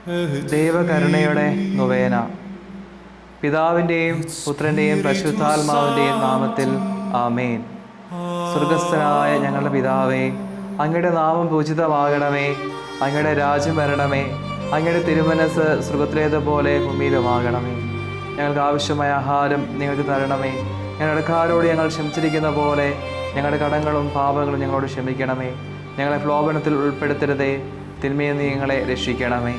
ദൈവകരുണയുടെ നൊവേന. പിതാവിൻ്റെയും പുത്രൻ്റെയും പരിശുദ്ധാത്മാവിൻ്റെയും നാമത്തിൽ ആമേൻ. സ്വർഗസ്ഥനായ ഞങ്ങളുടെ പിതാവേ, അങ്ങയുടെ നാമം പൂജിതമാകണമേ. അങ്ങയുടെ രാജ്യം വരണമേ. അങ്ങയുടെ തിരുമനസ് സ്വർഗത്തിലേതുപോലെ ഭൂമിയിലുമാകണമേ. ഞങ്ങൾക്ക് ആവശ്യമായ ആഹാരം നിങ്ങൾക്ക് തരണമേ. ഞങ്ങളുടെ കടക്കാരോട് ഞങ്ങൾ ക്ഷമിച്ചിരിക്കുന്ന പോലെ ഞങ്ങളുടെ കടങ്ങളും പാപങ്ങളും ഞങ്ങളോട് ക്ഷമിക്കണമേ. ഞങ്ങളെ പ്രലോഭനത്തിൽ ഉൾപ്പെടുത്തരുതേ, തിന്മയിൽ നിന്ന് ഞങ്ങളെ രക്ഷിക്കണമേ.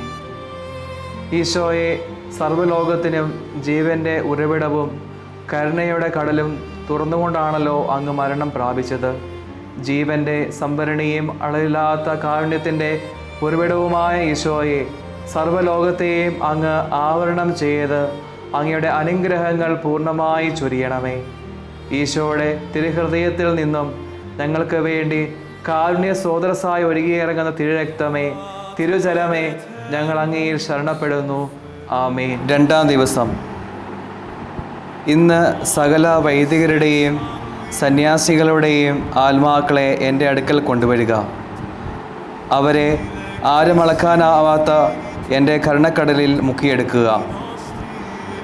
ഈശോയെ, സർവ്വലോകത്തിനും ജീവൻ്റെ ഉറവിടവും കരുണയുടെ കടലും തുറന്നുകൊണ്ടാണല്ലോ അങ്ങ് മരണം പ്രാപിച്ചത്. ജീവൻ്റെ സംഭരണിയും അളവില്ലാത്ത കാരുണ്യത്തിൻ്റെ ഉറവിടവുമായ ഈശോയെ, സർവ്വലോകത്തെയും അങ്ങ് ആവരണം ചെയ്ത് അങ്ങയുടെ അനുഗ്രഹങ്ങൾ പൂർണ്ണമായി ചൊരിയണമേ. ഈശോയുടെ തിരുഹൃദയത്തിൽ നിന്നും ഞങ്ങൾക്ക് വേണ്ടി കാരുണ്യ സ്രോതസ്സായി ഒഴുകിയിറങ്ങുന്ന തിരുരക്തമേ, തിരുജലമേ, ഞങ്ങൾ അങ്ങയിൽ ശരണപ്പെടുന്നു. ആമേൻ. 2-ാം ദിവസം. ഇന്ന് സകല വൈദികരുടെയും സന്യാസികളുടെയും ആത്മാക്കളെ എൻ്റെ അടുക്കൽ കൊണ്ടുവരിക. അവരെ ആരുമളക്കാനാവാത്ത എൻ്റെ കരുണക്കടലിൽ മുക്കിയെടുക്കുക.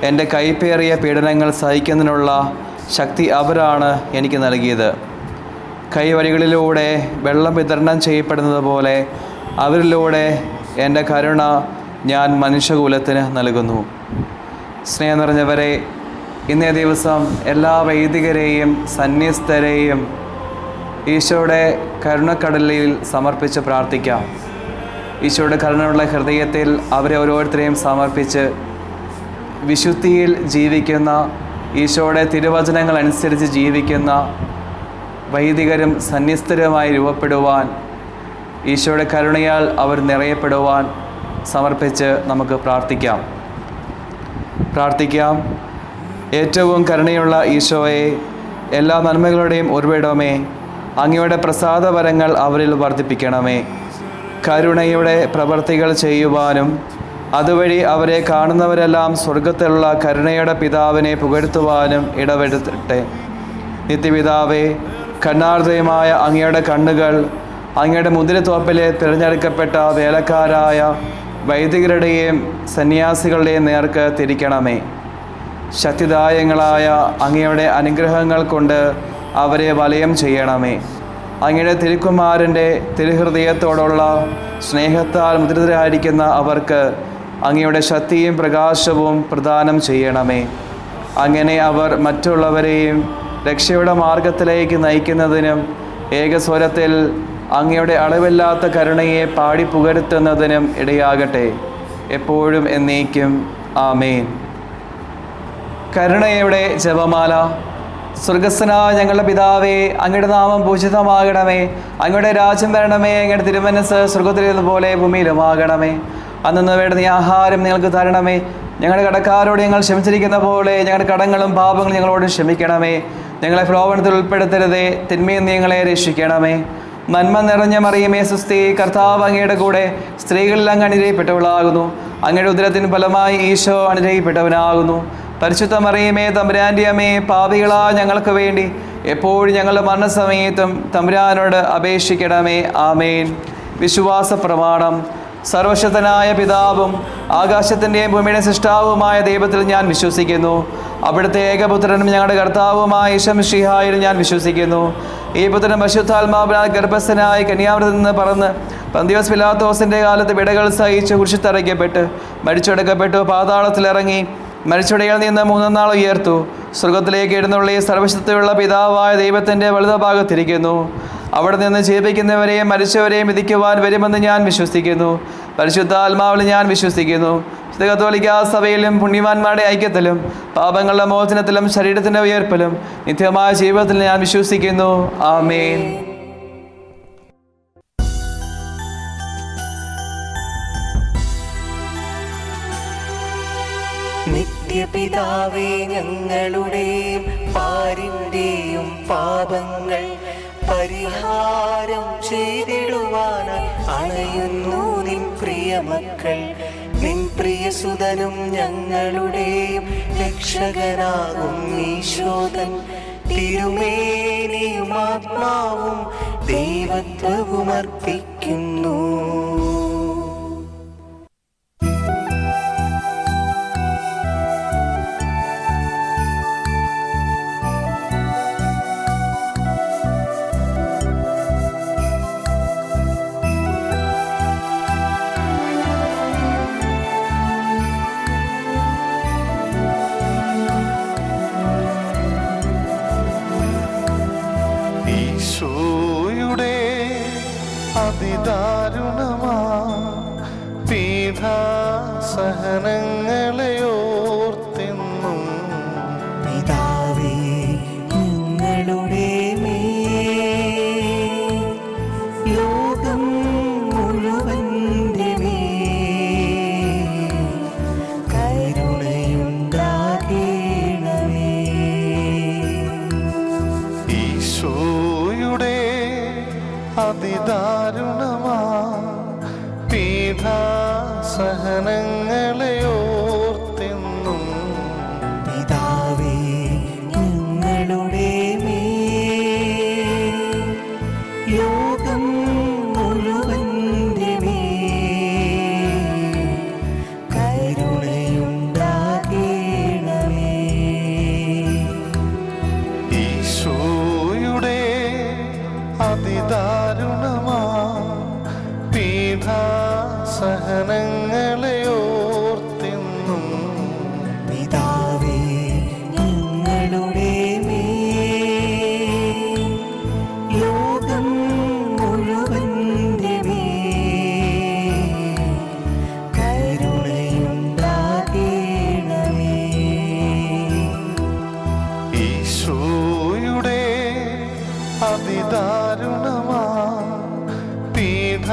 എൻ്റെ കൈപ്പേറിയ പീഡനങ്ങൾ സഹിക്കുന്നതിനുള്ള ശക്തി അവരാണ് എനിക്ക് നൽകിയത്. കൈവഴികളിലൂടെ വെള്ളം വിതരണം ചെയ്യപ്പെടുന്നത് പോലെ അവരിലൂടെ എൻ്റെ കരുണ ഞാൻ മനുഷ്യകുലത്തിന് നൽകുന്നു. സ്നേഹം നിറഞ്ഞവരെ, ഇന്നേ ദിവസം എല്ലാ വൈദികരെയും സന്യസ്തരെയും ഈശോയുടെ കരുണക്കടലിൽ സമർപ്പിച്ച് പ്രാർത്ഥിക്കാം. ഈശോയുടെ കരുണയുള്ള ഹൃദയത്തിൽ അവരെ ഓരോരുത്തരെയും സമർപ്പിച്ച് വിശുദ്ധിയിൽ ജീവിക്കുന്ന, ഈശോയുടെ തിരുവചനങ്ങൾ അനുസരിച്ച് ജീവിക്കുന്ന വൈദികരും സന്യസ്തരുമായി രൂപപ്പെടുവാൻ, ഈശോയുടെ കരുണയാൽ അവർ നിറയപ്പെടുവാൻ സമർപ്പിച്ച് നമുക്ക് പ്രാർത്ഥിക്കാം. ഏറ്റവും കരുണയുള്ള ഈശോയെ, എല്ലാ നന്മകളുടെയും ഉറവിടമേ, അങ്ങയുടെ പ്രസാദവരങ്ങൾ അവരിൽ വർദ്ധിപ്പിക്കണമേ. കരുണയുടെ പ്രവൃത്തികൾ ചെയ്യുവാനും അതുവഴി അവരെ കാണുന്നവരെല്ലാം സ്വർഗത്തിലുള്ള കരുണയുടെ പിതാവിനെ പുകഴ്ത്തുവാനും ഇടവരുത്തട്ടെ. നിത്യപിതാവേ, കണ്ണാർദ്രയമായ അങ്ങയുടെ കണ്ണുകൾ അങ്ങയുടെ മുന്തിരിത്തോപ്പിലെ തിരഞ്ഞെടുക്കപ്പെട്ട വേലക്കാരായ വൈദികരുടെയും സന്യാസികളുടെയും നേർക്ക് തിരിക്കണമേ. ശക്തിദായങ്ങളായ അങ്ങയുടെ അനുഗ്രഹങ്ങൾ കൊണ്ട് അവരെ വലയം ചെയ്യണമേ. അങ്ങയുടെ തിരുക്കുമാരൻ്റെ തിരുഹൃദയത്തോടുള്ള സ്നേഹത്താൽ മുദ്രിതരായിരിക്കുന്ന അവർക്ക് അങ്ങയുടെ ശക്തിയും പ്രകാശവും പ്രദാനം ചെയ്യണമേ. അങ്ങനെ അവർ മറ്റുള്ളവരെയും രക്ഷയുടെ മാർഗത്തിലേക്ക് നയിക്കുന്നതിനും ഏകസ്വരത്തിൽ അങ്ങയുടെ അളവില്ലാത്ത കരുണയെ പാടി പുകഴ്ത്തുന്നതിനും ഇടയാകട്ടെ, എപ്പോഴും എന്നേക്കും. ആമേൻ. കരുണയുടെ ജപമാല. സ്വർഗസ്ഥനായ ഞങ്ങളുടെ പിതാവേ, അങ്ങയുടെ നാമം പൂജിതമാകണമേ. അങ്ങയുടെ രാജ്യം വരണമേ. അങ്ങയുടെ തിരുമനസ് സ്വർഗത്തിലേതുപോലെ ഭൂമിയിലുമാകണമേ. അന്നു വേണ്ടുന്ന ആഹാരം ഞങ്ങൾക്ക് തരണമേ. ഞങ്ങളുടെ കടക്കാരോട് ഞങ്ങൾ ക്ഷമിച്ചിരിക്കുന്ന പോലെ ഞങ്ങളുടെ കടങ്ങളും പാപങ്ങളും ഞങ്ങളോട് ക്ഷമിക്കണമേ. ഞങ്ങളെ പ്രലോഭനത്തിൽ ഉൾപ്പെടുത്തരുതേ, തിന്മയിൽ നിന്ന് ഞങ്ങളെ രക്ഷിക്കണമേ. നന്മ നിറഞ്ഞ മറിയമേ സുസ്തി, കർത്താവ് അങ്ങയുടെ കൂടെ സ്ത്രീകളിൽ അങ്ങ് അനുഗ്രഹിക്കപ്പെട്ടവളാകുന്നു. അങ്ങയുടെ ഉദരത്തിന് ഫലമായി ഈശോ അനുഗ്രഹിക്കപ്പെട്ടവനാകുന്നു. പരിശുദ്ധ മറിയമേ, തമ്പുരാൻ്റെ അമ്മേ, പാപികളായ ഞങ്ങൾക്ക് വേണ്ടി എപ്പോഴും ഞങ്ങളുടെ മരണസമയത്തും തമ്പുരാനോട് അപേക്ഷിക്കണമേ. ആമേൻ. വിശ്വാസ പ്രമാണം. സർവശക്തനായ പിതാവും ആകാശത്തിൻ്റെയും ഭൂമിയുടെ സൃഷ്ടാവുമായ ദൈവത്തിൽ ഞാൻ വിശ്വസിക്കുന്നു. അവിടുത്തെ ഏകപുത്രനും ഞങ്ങളുടെ കർത്താവുമായ ഈശോ മിശിഹായിൽ ഞാൻ വിശ്വസിക്കുന്നു. ഈ പുത്രൻ പരിശുദ്ധാത്മാവിനാൽ ഗർഭസ്ഥനായി കന്യാവൃതത്തിൽ നിന്ന് പറന്ന് പന്തിയോസ് പിലാത്തോസിൻ്റെ കാലത്ത് വിടകൾ സഹിച്ച് കുരിശിത്തറയ്ക്കപ്പെട്ട് മരിച്ചെടുക്കപ്പെട്ടു, പാതാളത്തിലിറങ്ങി മരിച്ചുടയിൽ നിന്ന് 3-ാം നാൾ ഉയർത്തു, സ്വർഗത്തിലേക്ക് എഴുന്നള്ളി സർവശക്തിയുള്ള പിതാവായ ദൈവത്തിൻ്റെ വലതുഭാഗത്തിരിക്കുന്നു. അവിടെ നിന്ന് ജീവിക്കുന്നവരെയും മരിച്ചവരെയും വിധിക്കുവാൻ വരുമെന്ന് ഞാൻ വിശ്വസിക്കുന്നു. പരിശുദ്ധാത്മാവിൽ ഞാൻ വിശ്വസിക്കുന്നു. വിശുദ്ധ കത്തോലിക്കാ സഭയിലും പുണ്യവാന്മാരുടെ ഐക്യത്തിലും പാപങ്ങളുടെ മോചനത്തിലും ശരീരത്തിൻ്റെ ഉയർപ്പിലും നിത്യമായ ജീവിതത്തിൽ ഞാൻ വിശ്വസിക്കുന്നു. ആമേൻ. നിത്യപിതാവേ, ഞങ്ങളുടെയും പാരിന്റെയും പാപങ്ങൾ പരിഹാരം ചെയ്തിടുവാനായി അണയുന്നു നിൻ പ്രിയമക്കൾ. നിൻ പ്രിയസുതനും ഞങ്ങളുടെയും രക്ഷകനാകും ഈശോതൻ തിരുമേനിയും ആത്മാവും ദൈവത്വവും അർപ്പിക്കുന്നു. അതിദാരുണമാ പീഡാസഹനങ്ങളെ ഓർത്തെന്നും പിതാവേ ഞങ്ങളുടെ മേൽ ലോകം മുഴുവന്റെ മേൽ കരുണയുണ്ടാകണമേ. ഈശോയുടെ അതിദാരുണമാ പീഡാസഹനങ്ങളെ ഓർത്തെന്നും പിതാവേ ഞങ്ങളുടെ മേൽ ലോകം മുഴുവന്റെ മേൽ കരുണയുണ്ടാകണമേ. ഈശോയുടെ അതിദാരുണമാ പീഡാസഹനങ്ങളെ ഓർത്തെന്നും പിതാവേ ഞങ്ങളുടെ മേൽ ലോകം മുഴുവന്റെ മേൽ കരുണയുണ്ടാകണമേ. ഈശോയുടെ അതിദാരുണമാ പീഡാസഹനങ്ങളെ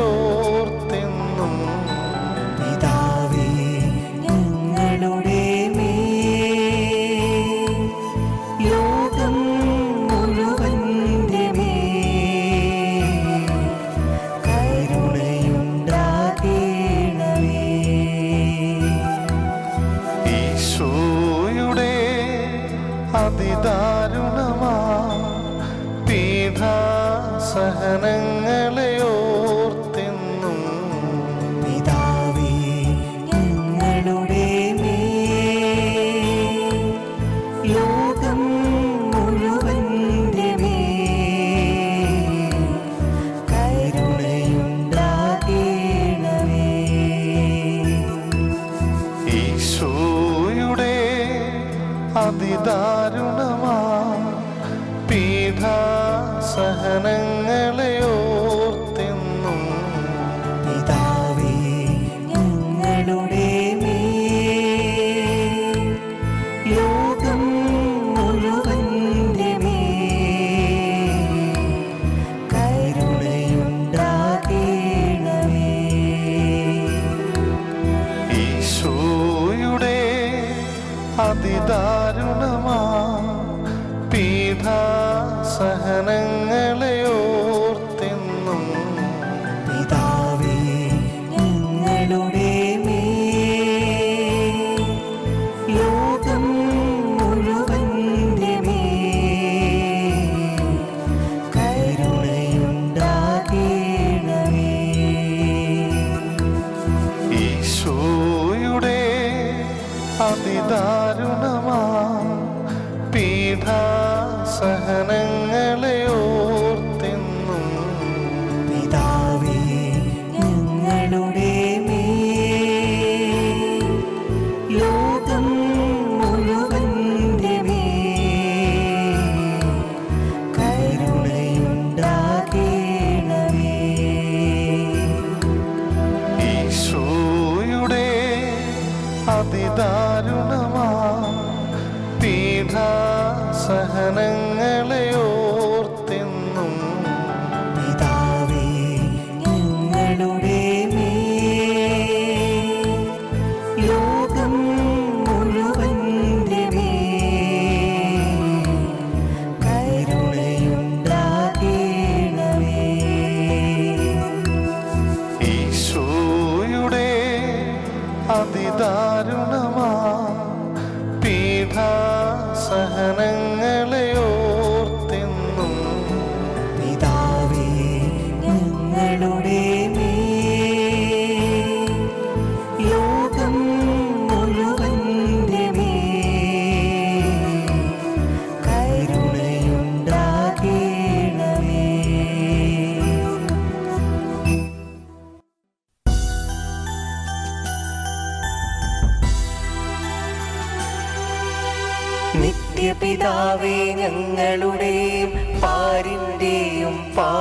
ഓർത്തെന്നും പിതാവേ ഞങ്ങളുടെ മേൽ ലോകം മുഴുവന്റെ മേൽ കരുണയുണ്ടാകണമേ. ഈശോയുടെ അതിദാരുണമാ പീഡാസഹനങ്ങളെ ഓർത്തെന്നും പിതാവേ ഞങ്ങളുടെ മേൽ ലോകം മുഴുവന്റെ മേൽ കരുണയുണ്ടാകണമേ. ഈശോയുടെ അതിദാരുണമാ പീഡാസഹനങ്ങളെ ഓർത്തെന്നും പിതാവേ ഞങ്ങളുടെ മേൽ ലോകം മുഴുവന്റെ മേൽ കരുണയുണ്ടാകണമേ. ഈശോയുടെ അതിദാരുണമാ പീഡാസഹനങ്ങളെ ഓർത്തെന്നും പിതാവേ ഞങ്ങളുടെ മേൽ ലോകം മുഴുവന്റെ മേൽ കരുണയുണ്ടാകണമേ. ഈശോയുടെ അതിദാരുണമാ പീഡാസഹനങ്ങളെ ഓർത്തെന്നും പിതാവേ ഞങ്ങളുടെ മേൽ ലോകം മുഴുവന്റെ മേൽ കരുണയുണ്ടാകണമേ. ഈശോയുടെ അതിദാരുണമാ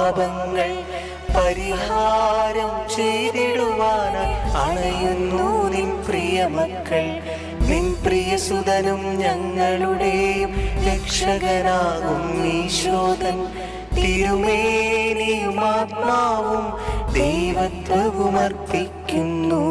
പാപങ്ങൾ പരിഹാരം ചെയ്തിടുവാനായി അണയുന്നു നിൻ പ്രിയമക്കൾ. നിൻ പ്രിയസുതനും ഞങ്ങളുടെയും രക്ഷകനാകും ഈശോദൻ തിരുമേനിയും ആത്മാവും ദൈവത്വവും അർപ്പിക്കുന്നു.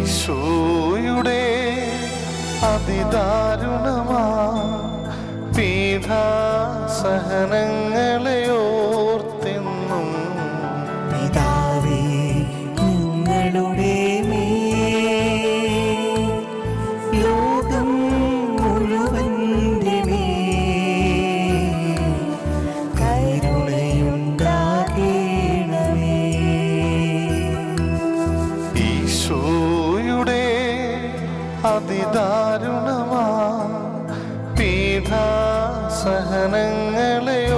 ഈശോയുടെ അതിദാരുണമാ പീഡാസഹനങ്ങളെ ഓർത്തെന്നും പിതാവേ ഞങ്ങളുടെ മേൽ ലോകം മുഴുവന്റെ മേൽ കരുണയുണ്ടാകേണമേ. ഈശോയുടെ അതിദാരുണമാ പീഡാസഹനങ്ങളെ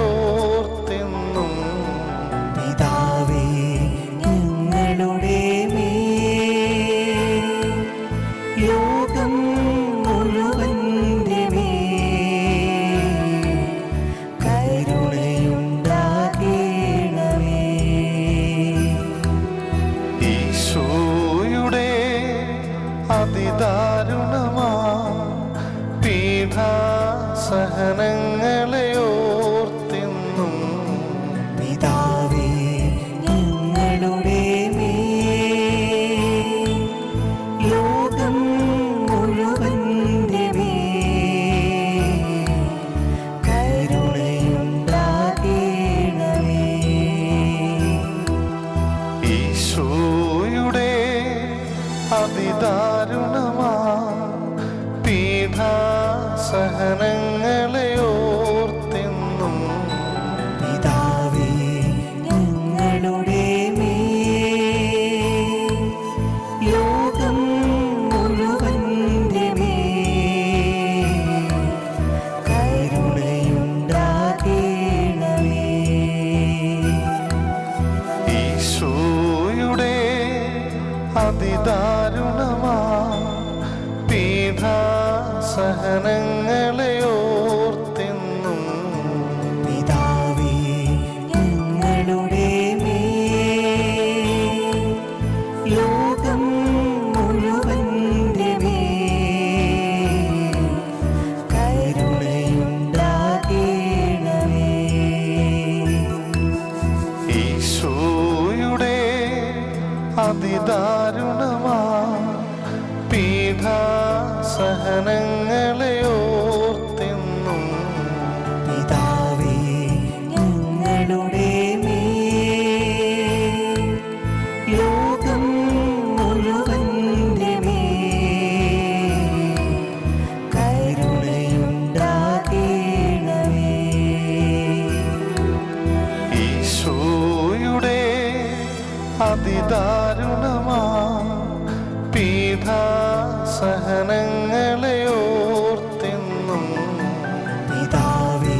ഓർത്തെന്നും പിതാവേ ഞങ്ങളുടെ മേൽ ലോകം മുഴുവന്റെ മേൽ കരുണയുണ്ടാകേണമേ. ഈശോയുടെ അതിദാരുണമാ പീഡാസഹനങ്ങളെ ഓർത്തെന്നും പിതാവേ ഞങ്ങളുടെ മേൽ ലോകം മുഴുവന്റെ മേൽ കരുണയുണ്ടാകേണമേ. ഈശോയുടെ അതിദാരുണമാ പീഡാസഹനങ്ങളെ ഓർത്തെന്നും പിതാവേ ഞങ്ങളുടെ മേൽ ലോകം മുഴുവന്റെ മേൽ കരുണയുണ്ടാകേണമേ. ഈശോയുടെ അതിദാരുണമാ പീഡാസഹനങ്ങളെ ഓർത്തെന്നും പിതാവേ ഞങ്ങളുടെ മേൽ ലോകം മുഴുവന്റെ മേൽ കരുണയുണ്ടാകേണമേ. ഈശോയുടെ അതിദാരുണമാ പീഡാസഹനങ്ങളെ ഓർത്തെന്നും പിതാവേ ഞങ്ങളുടെ മേൽ ലോകം മുഴുവന്റെ മേൽ കരുണയുണ്ടാകേണമേ. ഈശോയുടെ അതിദാരുണമാ പീഡാസഹനങ്ങളെ ഓർത്തെന്നും പിതാവേ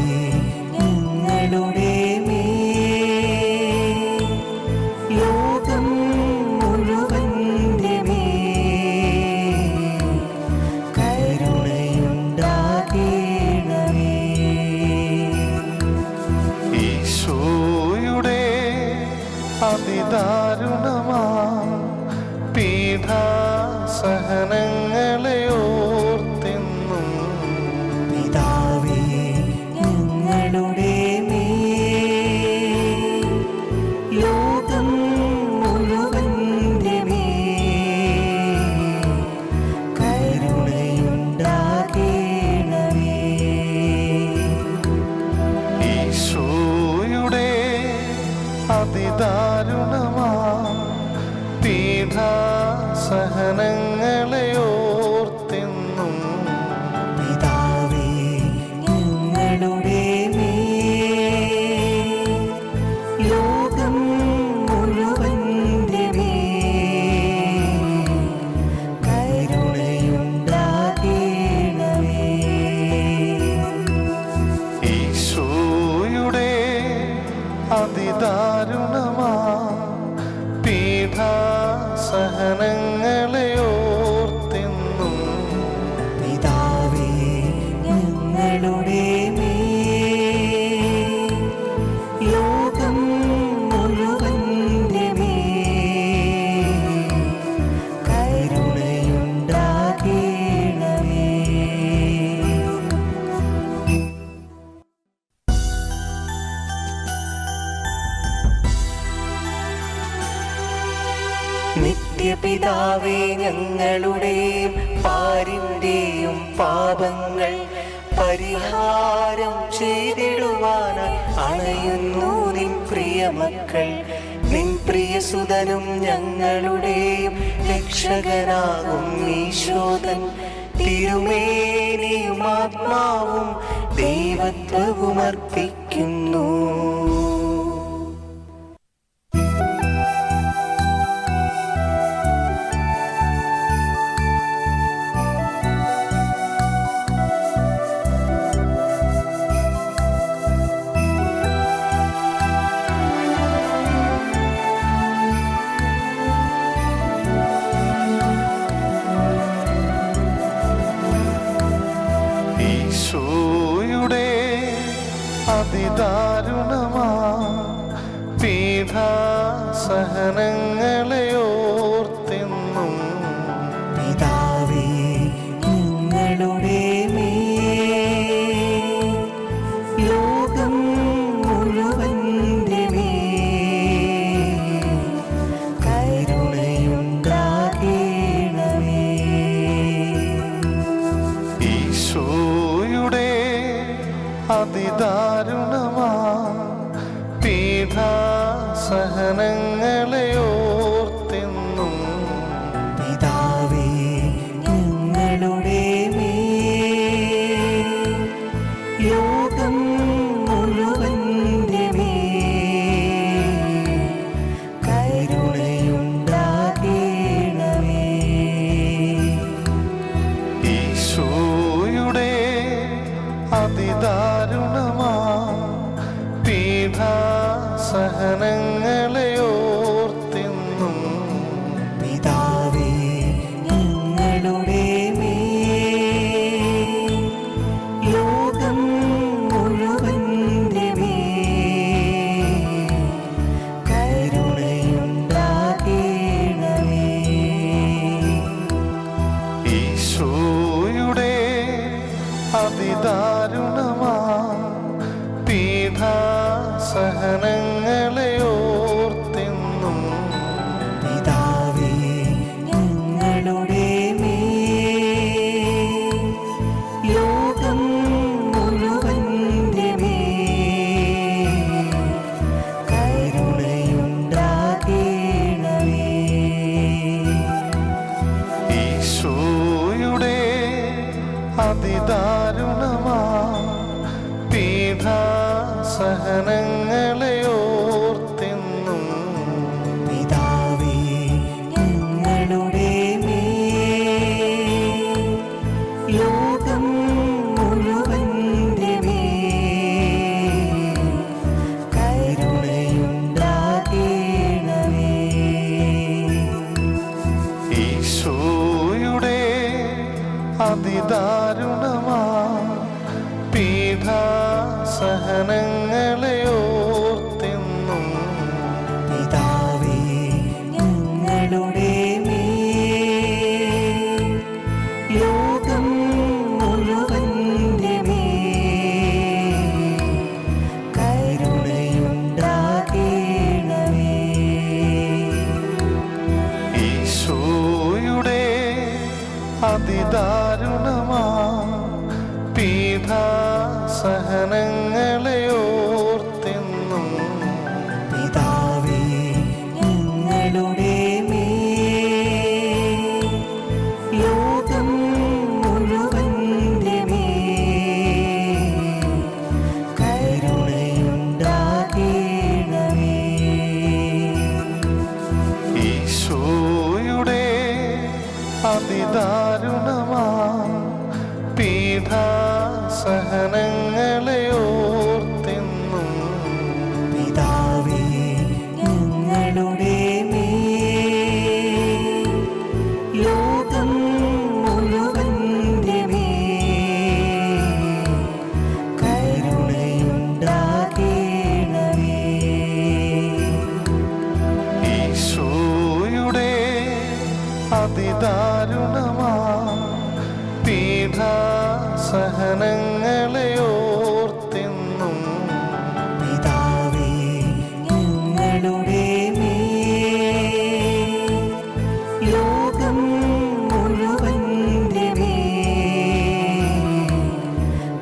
ഞങ്ങളുടെ മേൽ ലോകം മുഴുവന്റെ മേൽ കരുണയുണ്ടാകേണമേ. ഈശോയുടെ അതിദാരുണമാ പീഡാസഹനങ്ങളെ ഓർത്തെന്നും പിതാവേ ഞങ്ങളുടെ മേൽ ലോകം മുഴുവന്റെ മേൽ കരുണയുണ്ടാകേണമേ. ഈശോയുടെ അതിദാരുണമാ പീഡാസഹനങ്ങളെ ഓർത്തെന്നും പിതാവേ ഞങ്ങളുടെ മേൽ ലോകം മുഴുവന്റെ മേൽ സഹനങ്ങളെ ഓർത്തെന്നും പിതാവേ ഞങ്ങളുടെ മേൽ ലോകം മുഴുവന്റെ മേൽ കരുണയുണ്ടാകേണമേ. നിത്യപിതാവേ ഞങ്ങളുടെയും പാരിന്റെയും പാപങ്ങൾ പരിഹാരം ചെയ്തിടുവാനായി അണയുന്നു നിൻ പ്രിയമക്കൾ. നിൻ പ്രിയസുതനും ഞങ്ങളുടെയും രക്ഷകനാകും ഈശോദൻ തിരുമേനിയും ആത്മാവും ദൈവത്വവും അർപ്പിക്കുന്നു. ഈശോയുടെ അതിദാരുണമാ പീഡാസഹനങ്ങളെ ഓർത്തെന്നും പിതാവേ ഞങ്ങളുടെ മേൽ ലോകം മുഴുവന്റെ മേൽ കരുണയുണ്ടാകേണമേ. ഈശോയുടെ അതിദാരുണമാ പീഡാസഹനങ്ങളെ ഓർത്തെന്നും പിതാവേ ഞങ്ങളുടെ മേൽ ലോകം മുഴുവന്റെ മേൽ കരുണയുണ്ടാകേണമേ. ഈശോയുടെ അതിദാരുണമാ പീഡാസഹനങ്ങളെ ഓർത്തെന്നും പിതാവേ ഞങ്ങളുടെ മേൽ ലോകം മുഴുവന്റെ മേൽ കരുണയുണ്ടാകേണമേ. ഈശോയുടെ അതിദാരുണമാ പീഡാസഹനങ്ങളെ ഓർത്തെന്നും പിതാവേ ഞങ്ങളുടെ മേൽ ലോകം മുഴുവന്റെ മേൽ കരുണയുണ്ടാകേണമേ. ഈശോയുടെ അതിദാരുണമാ പീഡാസഹനങ്ങളെ ഓർത്തെന്നും പിതാവേ ഞങ്ങളുടെ മേൽ ലോകം മുഴുവന്റെ മേൽ കരുണയുണ്ടാകേണമേ. ഈശോയുടെ അതിദാരുണമാ പീഡാസഹനങ്ങളെ ഓർത്തെന്നും പിതാവേ ഞങ്ങളുടെ മേൽ ലോകം മുഴുവന്റെ മേൽ കരുണയുണ്ടാകേണമേ. ഈശോയുടെ അതിദാരുണമാ പീഡാസഹനങ്ങളെ ഓർത്തെന്നും പിതാവേ ഞങ്ങളുടെ മേൽ ലോകം മുഴുവന്റെ മേൽ കരുണയുണ്ടാകേണമേ. ഈശോയുടെ അതിദാരുണമാ പീഡാസഹനങ്ങളെ ഓർത്തെന്നും പിതാവേ ഞങ്ങളുടെ മേൽ അതിദാരുണമാ പീഡാസഹനങ്ങളെ ഓർത്തെന്നും പിതാവേ ഞങ്ങളുടെ മേൽ ലോകം മുഴുവന്റെ മേൽ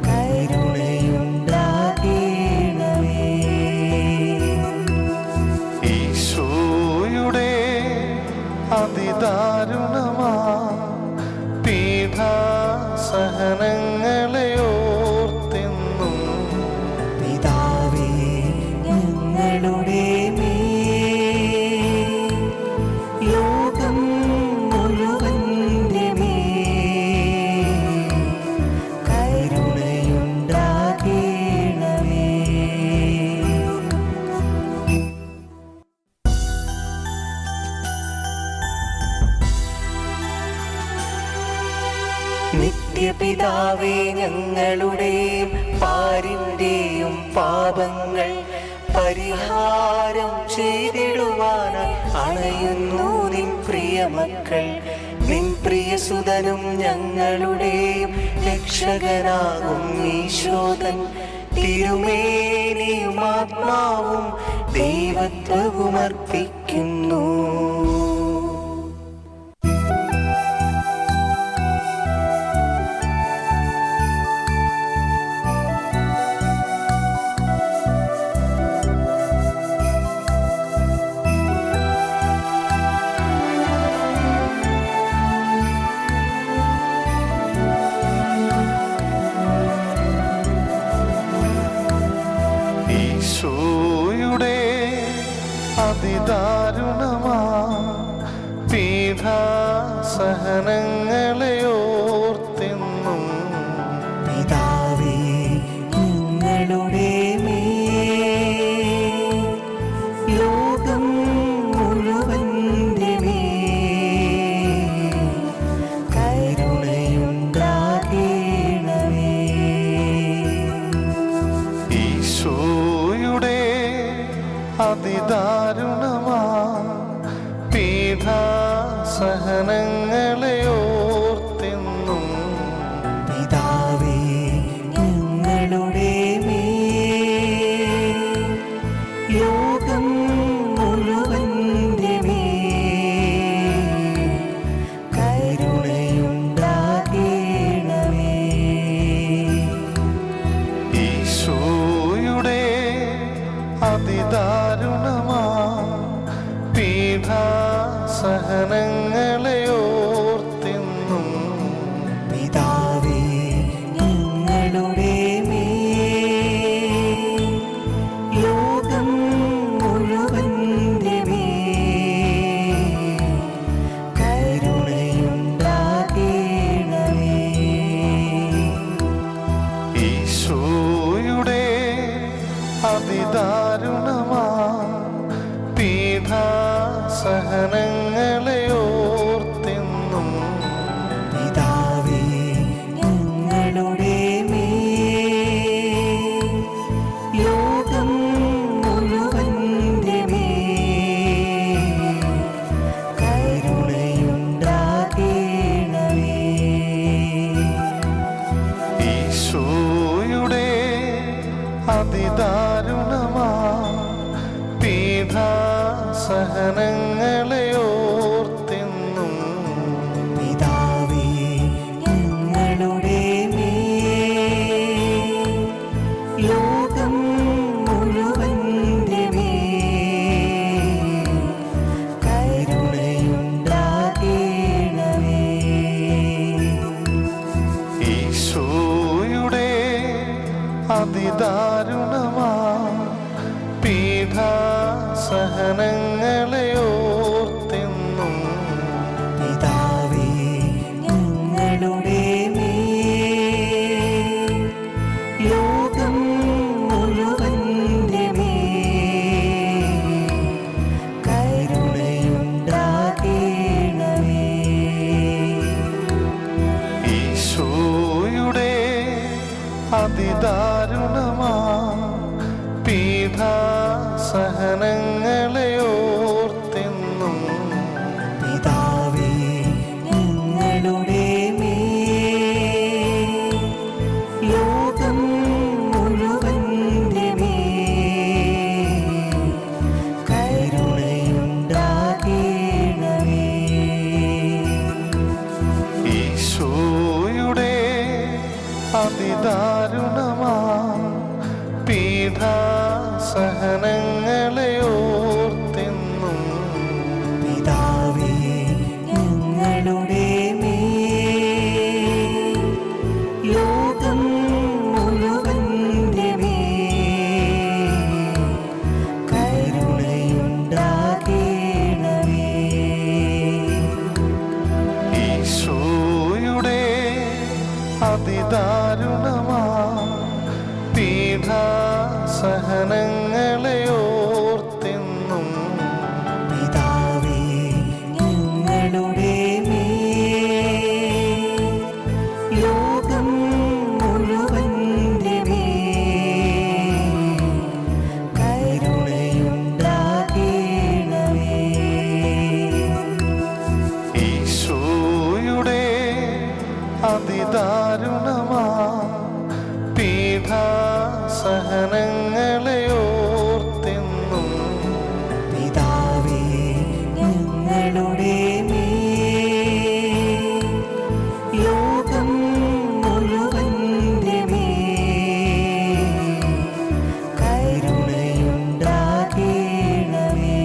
കരുണയുണ്ടാകണമേ. ഈശോയുടെ അതിദാരുണമാ പീഡാസഹനങ്ങളെ ഓർത്തെന്നും പിതാവേ ഞങ്ങളുടെ മേൽ ലോകം മുഴുവന്റെ മേൽ കരുണയുണ്ടാകണമേ. നിത്യപിതാവേ ഞങ്ങളുടെയും പാരിന്റെയും പാപങ്ങൾ പരിഹാരം ചെയ്തിടുവാനായി അണയുന്നു നിൻ പ്രിയമക്കൾ. നിൻ പ്രിയസുതനും ഞങ്ങളുടെയും രക്ഷകനാകും ഈശോതൻ തിരുമേനിയും ആത്മാവും ദൈവത്വവും അർപ്പിക്കുന്നു. ഈശോയുടെ അതിദാരുണമാ പീഡാസഹനങ്ങളെ ഓർത്തെന്നും പിതാവേ ഞങ്ങളുടെ മേൽ ലോകം മുഴുവന്റെ മേൽ കരുണയുണ്ടാകണമേ. ഈശോയുടെ അതിദാരുണമാ പീഡാസഹനങ്ങളെ ഓർത്തെന്നും പിതാവേ ഞങ്ങളുടെ മേൽ ലോകം മുഴുവന്റെ മേൽ കരുണയുണ്ടാകണമേ. ഈശോയുടെ അതിദാരുണമാ പീഡാസഹനങ്ങളെ ഓർത്തെന്നും പിതാവേ ഞങ്ങളുടെ മേൽ ലോകം മുഴുവന്റെ മേൽ കരുണയുണ്ടാകണമേ. ഈശോയുടെ അതിദാരുണമാ പീഡാസഹനങ്ങളെ ഓർത്തെന്നും പിതാവേ ഞങ്ങളുടെ മേൽ ലോകം മുഴുവന്റെ മേൽ കരുണയുണ്ടാകണമേ. ഈശോയുടെ അതിദാരുണമാ പീഡാസഹനങ്ങളെ ഓർത്തെന്നും പിതാവേ ഞങ്ങളുടെ മേൽ ലോകം മുഴുവന്റെ മേൽ കരുണയുണ്ടാകണമേ. ഈശോയുടെ അതിദാരുണമാ പീഡാസഹനങ്ങളെ ഓർത്തെന്നും പിതാവേ ഞങ്ങളുടെ മേൽ ലോകം മുഴുവന്റെ മേൽ കരുണയുണ്ടാകണമേ. ഈശോയുടെ അതിദാരുണമാ പീഡാസഹനങ്ങളെ ഓർത്തെന്നും പിതാവേ അതിദാരുണമാ പീഡാസഹനങ്ങളെ ഓർത്തെന്നും പിതാവേ ഞങ്ങളുടെ മേൽ ലോകം മുഴുവന്റെ മേൽ കരുണയുണ്ടാകണമേ. ഈശോയുടെ അതിദാരുണമാ പീഡാസഹനങ്ങളെ ഓർത്തെന്നും പിതാവേ ഞങ്ങളുടെ മേൽ ലോകം മുഴുവന്റെ മേൽ കരുണയുണ്ടാകണമേ. ഈശോയുടെ അതിദാരുണമാ പീഡാസഹനങ്ങളെ ഓർത്തെന്നും പിതാവേ ഞങ്ങളുടെ മേൽ ലോകം മുഴുവന്റെ മേൽ കരുണയുണ്ടാകണമേ.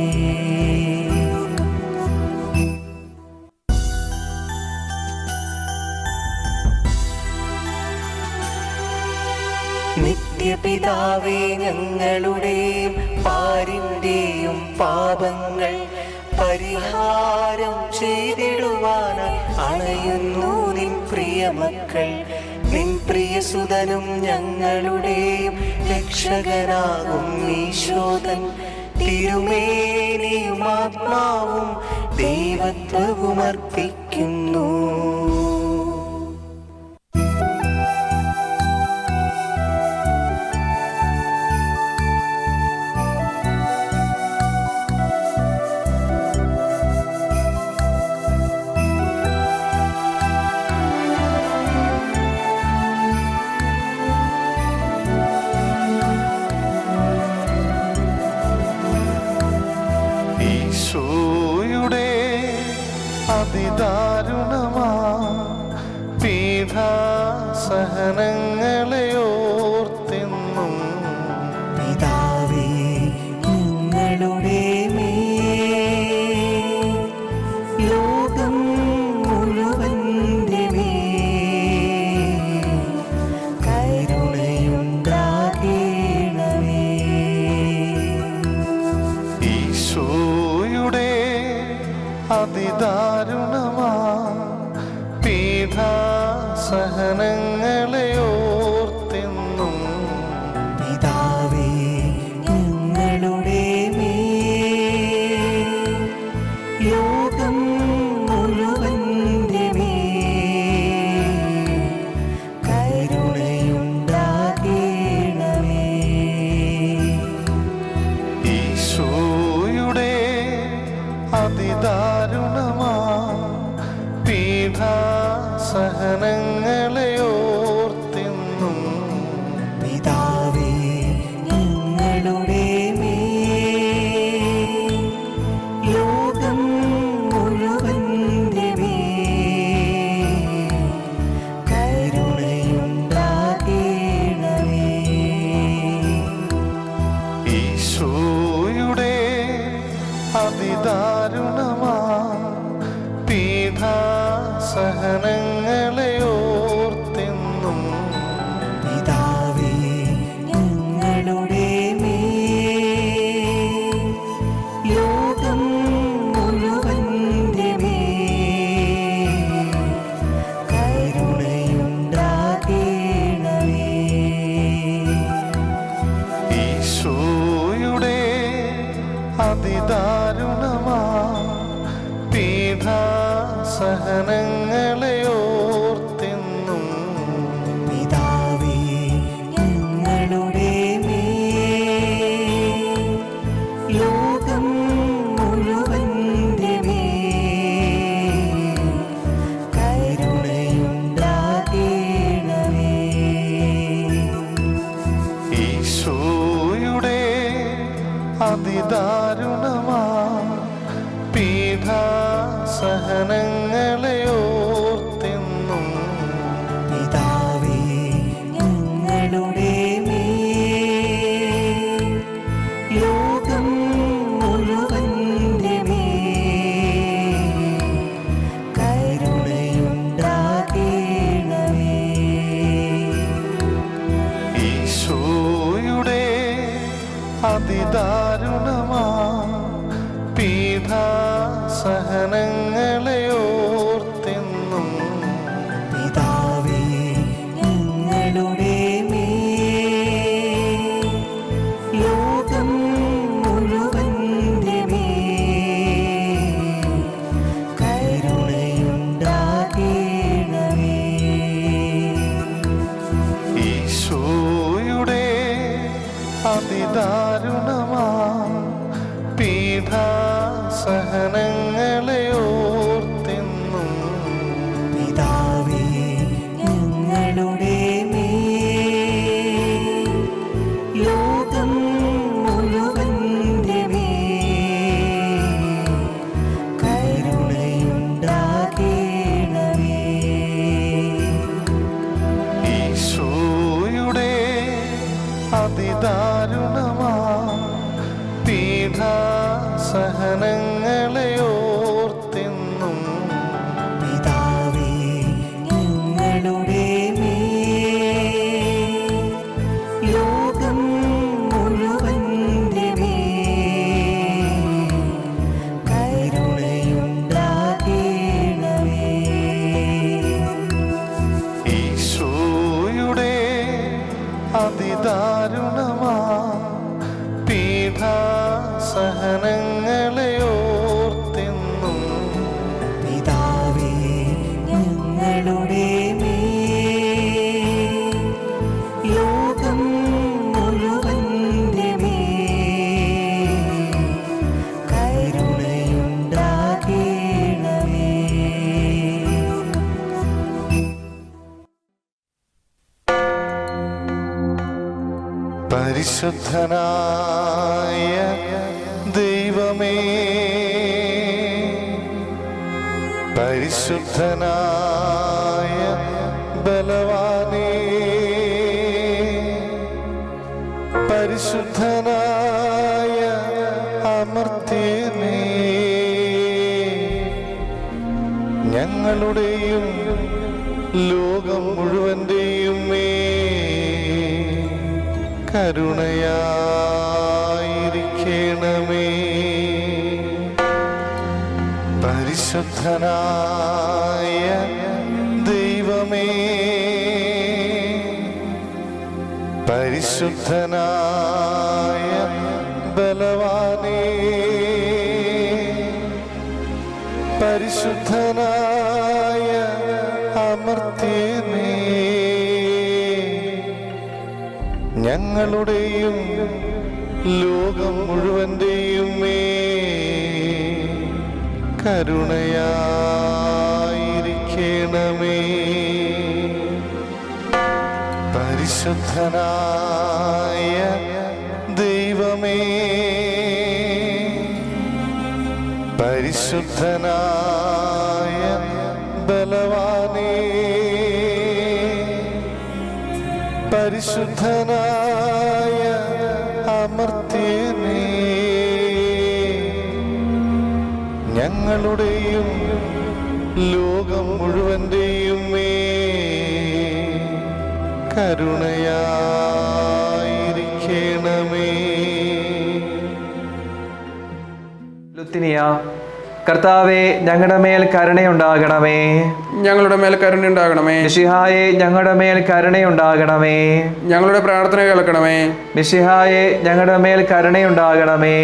നിത്യപിതാവേ ഞങ്ങളുടെയും പാരിന്റെയും പാപങ്ങൾ പരിഹാരം ചെയ്തിടുവാനായി അണയുന്നു നിൻ പ്രിയമക്കൾ. നിൻ പ്രിയസുതനും ഞങ്ങളുടെയും രക്ഷകനാകും ഈശോതൻ തിരുമേനിയും ആത്മാവും ദൈവത്വവും അർപ്പിക്കുന്നു. ഈശോയുടെ അതിദാരുണമാ പീഡാസഹനങ്ങളെ ഓർത്തെന്നും പിതാവേ ഞങ്ങളുടെ മേൽ ലോകം മുഴുവന്റെ മേൽ കരുണയുണ്ടാകണമേ. ഈശോയുടെ അതിദാരുണമാ പീഡാസഹനങ്ങളെ ഓർത്തെന്നും പിതാവേ ഞങ്ങളുടെ മേൽ ലോകം മുഴുവന്റെ മേൽ കരുണയുണ്ടാകണമേ. ഈശോയുടെ അതിദാരുണമാ പീഡാസഹനങ്ങളെ ഓർത്തെന്നും പിതാവേ ഞങ്ങളുടെ മേൽ ലോകം മുഴുവന്റെ മേൽ കരുണയുണ്ടാകണമേ. ഈശോയുടെ അതിദാരുണമാ പീഡാസഹനങ്ങളെ ഓർത്തെന്നും പിതാവേ ഞങ്ങളുടെ മേൽ ലോകം മുഴുവന്റെ മേൽ കരുണയുണ്ടാകണമേ. ഈശോയുടെ അതിദാരുണമാ പീഡാസഹനങ്ങളെ ഓർത്തെന്നും പിതാവേ ഞങ്ങളുടെ മേൽ ലോകം മുഴുവന്റെ മേൽ കരുണയുണ്ടാകണമേ. ഈശോയുടെ അതിദാരുണമാ പീഡാസഹനങ്ങളെ ഓർത്തെന്നും പിതാവേ പരിശുദ്ധനായ ദൈവമേ, പരിശുദ്ധനായ ബലവാനേ, പരിശുദ്ധനായ അമർത്യനേ, ഞങ്ങളുടെയും ലോകം മുഴുവന്റെയും കരുണയായിരിക്കണമേ. പരിശുദ്ധനായ ദൈവമേ, പരിശുദ്ധനായ ബലവാനേ, പരിശുദ്ധനായ അമർത്യനേ, ഞങ്ങളുടെയും ലോകം മുഴുവന്റെയും കരുണയായിരിക്കണമേ. പരിശുദ്ധനായ ദൈവമേ, പരിശുദ്ധനായ ബലവാനേ, പരിശുദ്ധനായ അമർത്യനേ, ഞങ്ങളുടെയും ലോകം മുഴുവന്റെയും കരുണയായിരിക്കണമേ. ലുത്തിനിയ. കർത്താവേ, ഞങ്ങളുടെ മേൽ കരുണയുണ്ടാകണമേ. ഞങ്ങളുടെ മേൽ കരുണയുണ്ടാകണമേ. മിശിഹായെ, ഞങ്ങളുടെ മേൽ കരുണയുണ്ടാകണമേ. ഞങ്ങളുടെ പ്രാർത്ഥന കേൾക്കണമേ. മിശിഹായെ, ഞങ്ങളുടെ മേൽ കരുണയുണ്ടാകണമേ.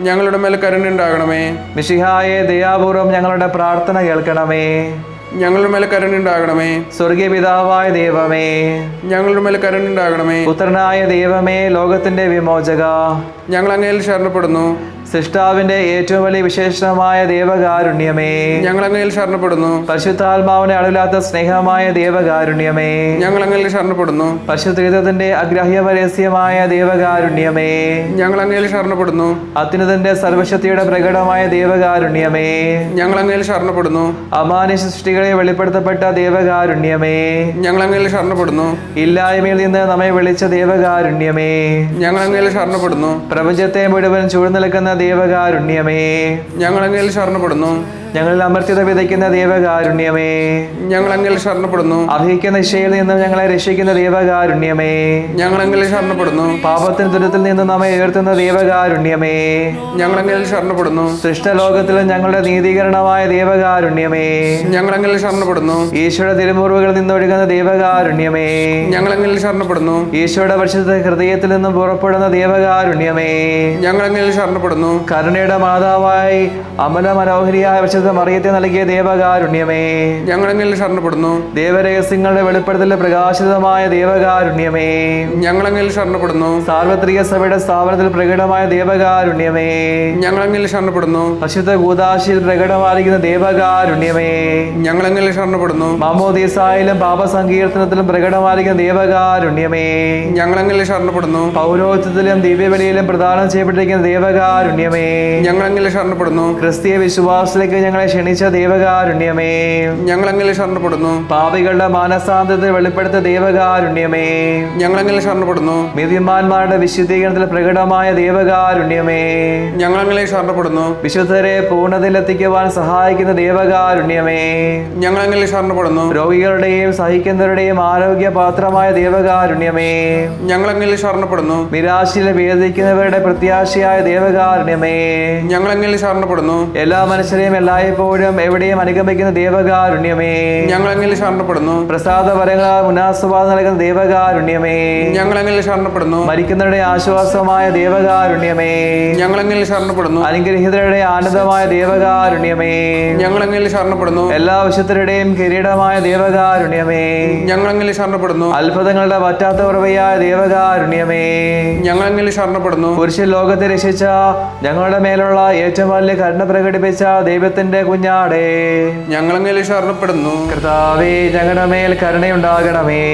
ഞങ്ങളുടെ മേൽ കരുണയുണ്ടാകണമേ. മിശിഹായെ, ദയാപൂർവം ഞങ്ങളുടെ പ്രാർത്ഥന കേൾക്കണമേ. ഞങ്ങളുടെ മേൽ കരുണയുണ്ടാകണമേ. സ്വർഗീയ പിതാവായ ദൈവമേ, ഞങ്ങളുടെ മേൽ കരുണയുണ്ടാകണമേ. പുത്രനായ ദൈവമേ, ലോകത്തിന്റെ വിമോചക, ഞങ്ങൾ അങ്ങയിൽ ശരണപ്പെടുന്നു. സൃഷ്ടാവിന്റെ ഏറ്റവും വലിയ വിശേഷണമായ ദേവകാരുണ്യമേ, ഞങ്ങൾ അങ്ങയിൽ ശരണപ്പെടുന്നു. പരിശുദ്ധാത്മാവിന്റെ അളവില്ലാത്ത സ്നേഹമായ ദേവകാരുണ്യമേ, ഞങ്ങൾ അങ്ങയിൽ ശരണപ്പെടുന്നു. പരിശുദ്ധത്തിന്റെ അഗ്രാഹ്യപരസ്യമായ ദേവകാരുണ്യമേ, ഞങ്ങൾ അങ്ങയിൽ ശരണപ്പെടുന്നു. അത്യുന്നതന്റെ സർവശക്തിയുടെ പ്രകടമായ ദേവകാരുണ്യമേ, ഞങ്ങൾ അങ്ങയിൽ ശരണപ്പെടുന്നു. അമാനുഷ സൃഷ്ടികളെ വെളിപ്പെടുത്തപ്പെട്ട ദേവകാരുണ്യമേ, ഞങ്ങൾ അങ്ങയിൽ ശരണപ്പെടുന്നു. ഇല്ലായ്മയിൽ നിന്ന് നമ്മെ വിളിച്ച ദേവകാരുണ്യമേ, ഞങ്ങൾ അങ്ങയിൽ ശരണപ്പെടുന്നു. പ്രപഞ്ചത്തെ മുഴുവൻ ചൂഴ്ന്നു നിൽക്കുന്ന ദേവകാരുണ്യമേ, ഞങ്ങൾ അങ്ങയിൽ ശരണപ്പെടുന്നു. ഞങ്ങളിൽ അമർത്യത വിതയ്ക്കുന്ന ദേവകാരുണ്യമേ, ഞങ്ങൾ അങ്ങയിൽ ശരണപ്പെടുന്നു. അർഹിക്കുന്ന ദിശയിൽ നിന്നും ഞങ്ങളെ രക്ഷിക്കുന്ന ദേവകാരുണ്യമേ, ഞങ്ങൾ അങ്ങയിൽ ശരണപ്പെടുന്നു. പാപത്തിന് ദുരിതത്തിൽ നിന്ന് നമ്മെ ഉയർത്തുന്ന ദേവകാരുണ്യമേ, ഞങ്ങൾ അങ്ങയിൽ ശരണപ്പെടുന്നു. സൃഷ്ടലോകത്തിൽ ഞങ്ങളുടെ നീതീകരണമായ ദേവകാരുണ്യമേ, ഞങ്ങൾ അങ്ങയിൽ ശരണപ്പെടുന്നു. ഈശോയുടെ തിരുമുറിവുകളിൽ നിന്നൊഴുകുന്ന ദേവകാരുണ്യമേ, ഞങ്ങൾ അങ്ങയിൽ ശരണപ്പെടുന്നു. ഈശോയുടെ പരിശുദ്ധ ഹൃദയത്തിൽ നിന്നും പുറപ്പെടുന്ന ദേവകാരുണ്യമേ, ഞങ്ങൾ അങ്ങയിൽ ശരണപ്പെടുന്നു. കരുണയുടെ മാതാവായി അമല മനോഹരിയായ പരിശുദ്ധ മറിയത്തെ നൽകിയ ദേവകാരുണ്യമേ, ഞങ്ങൾ അങ്ങയിൽ ശരണപ്പെടുന്നു. ദേവരഹസ്യങ്ങളുടെ വെളിപ്പെടുത്തൽ പ്രകാശിതമായ ദേവകാരുണ്യമേ, ഞങ്ങൾ അങ്ങയിൽ ശരണപ്പെടുന്നു. സാർവത്രിക സഭയുടെ സ്ഥാപനത്തിൽ പ്രകടമായ ദേവകാരുണ്യമേ, ഞങ്ങൾ അങ്ങയിൽ ശരണപ്പെടുന്നു. പരിശുദ്ധ കൂദാശയിൽ പ്രകടമായിരിക്കുന്ന ദേവകാരുണ്യമേ, ഞങ്ങൾ അങ്ങയിൽ ശരണപ്പെടുന്നു. മാമോദീസായിലും പാപസങ്കീർത്തനത്തിലും പ്രകടമായിരിക്കുന്ന ദേവകാരുണ്യമേ, ഞങ്ങൾ അങ്ങയിൽ ശരണപ്പെടുന്നു. പൗരോഹിത്യത്തിലും ദിവ്യബലിയിലും പ്രദാനം ചെയ്യപ്പെട്ടിരിക്കുന്ന ദേവകാരുണ്യമേ, ഞങ്ങൾ അങ്ങയിൽ ശരണപ്പെടുന്നു. ക്രിസ്തീയ വിശ്വാസത്തിലേക്ക് ഞങ്ങളെ ക്ഷണിച്ച ദേവകാരുണ്യമേ, ഞങ്ങൾ അങ്ങയിൽ ശരണപ്പെടുന്നു. പാപികളുടെ മാനസാന്തരത്തെ വെളിപ്പെടുത്ത ദേവകാരുണ്യമേ, ഞങ്ങൾ അങ്ങയിൽ ശരണപ്പെടുന്നു. നീതിമാന്മാരുടെ വിശുദ്ധീകരണത്തിൽ പ്രകടമായ ദേവകാരുണ്യമേ, ഞങ്ങൾ അങ്ങയിൽ ശരണപ്പെടുന്നു. വിശുദ്ധരെ പൂർണ്ണതയിലെത്തിക്കുവാൻ സഹായിക്കുന്ന ദേവകാരുണ്യമേ, ഞങ്ങൾ അങ്ങയിൽ ശരണപ്പെടുന്നു. രോഗികളുടെയും സഹിക്കുന്നവരുടെയും ആരോഗ്യപാത്രമായ ദേവകാരുണ്യമേ, ഞങ്ങൾ അങ്ങയിൽ ശരണപ്പെടുന്നു. നിരാശയിൽ വേദിക്കുന്നവരുടെ പ്രത്യാശയായ ദേവകാരുണ്യമേ, ഞങ്ങൾ അങ്ങയിൽ ശരണപ്പെടുന്നു. എല്ലാ മനുഷ്യരെയും എല്ലായ്പ്പോഴും എവിടെയും അനുഗമിക്കുന്ന ദേവകാരുണ്യമേ, ഞങ്ങൾ അങ്ങയിൽ ശരണപ്പെടുന്നു. പ്രസാദപരങ്ങളാൽ മുനാസ്വാദം നൽകുന്ന ദേവകാരുണ്യമേ, ഞങ്ങൾ അങ്ങയിൽ ശരണപ്പെടുന്നു. മരിക്കുന്നവരുടെ ആശ്വാസമായ ദേവകാരുണ്യമേ, ഞങ്ങൾ അങ്ങയിൽ ശരണപ്പെടുന്നു. അനുഗ്രഹീതരുടെ ആനന്ദമായ ദേവകാരുണ്യമേ, ഞങ്ങൾ അങ്ങയിൽ ശരണപ്പെടുന്നു. എല്ലാ വിശുദ്ധരുടെയും കിരീടമായ ദേവകാരുണ്യമേ, ഞങ്ങൾ അങ്ങയിൽ ശരണപ്പെടുന്നു. അത്ഭുതങ്ങളുടെ പറ്റാത്ത ഉറവയായ ദേവകാരുണ്യമേ, ഞങ്ങൾ അങ്ങയിൽ ശരണപ്പെടുന്നു. പുരുഷൻ ലോകത്തെ രക്ഷിച്ച ഞങ്ങളുടെ മേലുള്ള ഏറ്റവും വലിയ കരുണ പ്രകടിപ്പിച്ച ദൈവത്തിന്റെ ദൈവത്തിൻ്റെ കുഞ്ഞാടേ, ഞങ്ങളങ്ങിൽ ശരണപ്പെടുന്നു. കർത്താവേ ഞങ്ങളുടെ മേൽ കരുണയുണ്ടാകണമേ.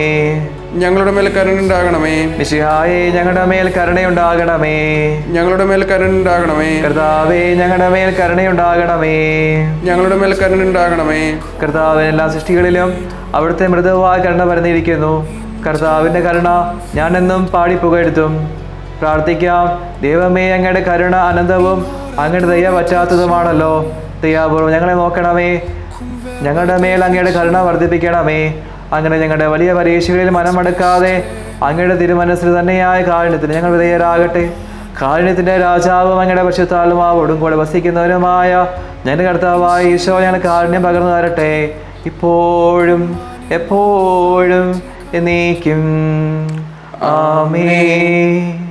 ഞങ്ങളുടെ മേൽ കരുണയുണ്ടാകണമേ. മിശിഹായേ ഞങ്ങളുടെ മേൽ കരുണയുണ്ടാകണമേ. ഞങ്ങളുടെ മേൽ കരുണയുണ്ടാകണമേ. കർത്താവേ ഞങ്ങളുടെ മേൽ കരുണയുണ്ടാകണമേ. ഞങ്ങളുടെ മേൽ കരുണയുണ്ടാകണമേ. കർത്താവ് എല്ലാ സൃഷ്ടികളിലും അവിടുത്തെ മൃദുവായ കരുണ പരന്നിരിക്കുന്നു. കർത്താവിൻ്റെ കരുണ ഞാൻ എന്നും പാടിപ്പുകഴ്ത്തും. പ്രാർത്ഥിക്കാം. ദൈവമേ, അങ്ങയുടെ കരുണ അനന്തവും അങ്ങയുടെ ദയ പറ്റാത്തതുമാണല്ലോ. ദയാപൂർവ്വം ഞങ്ങളെ നോക്കണമേ. ഞങ്ങളുടെ മേൽ അങ്ങയുടെ കരുണ വർദ്ധിപ്പിക്കണമേ. അങ്ങനെ ഞങ്ങളുടെ വലിയ പരീക്ഷകളിൽ മനമടുക്കാതെ അങ്ങയുടെ തിരുമനസ്സിൽ തന്നെയായ കാരുണ്യത്തിന് ഞങ്ങൾ വിധേയരാകട്ടെ. കാരുണ്യത്തിൻ്റെ രാജാവും അങ്ങയുടെ പരിശുദ്ധാത്മാവോടും കൂടെ വസിക്കുന്നവരുമായ ഞങ്ങളുടെ കർത്താവായ ഈശോ ഞങ്ങൾ കാരുണ്യം പകർന്നു തരട്ടെ, ഇപ്പോഴും എപ്പോഴും എന്നേക്കും. ആമേൻ.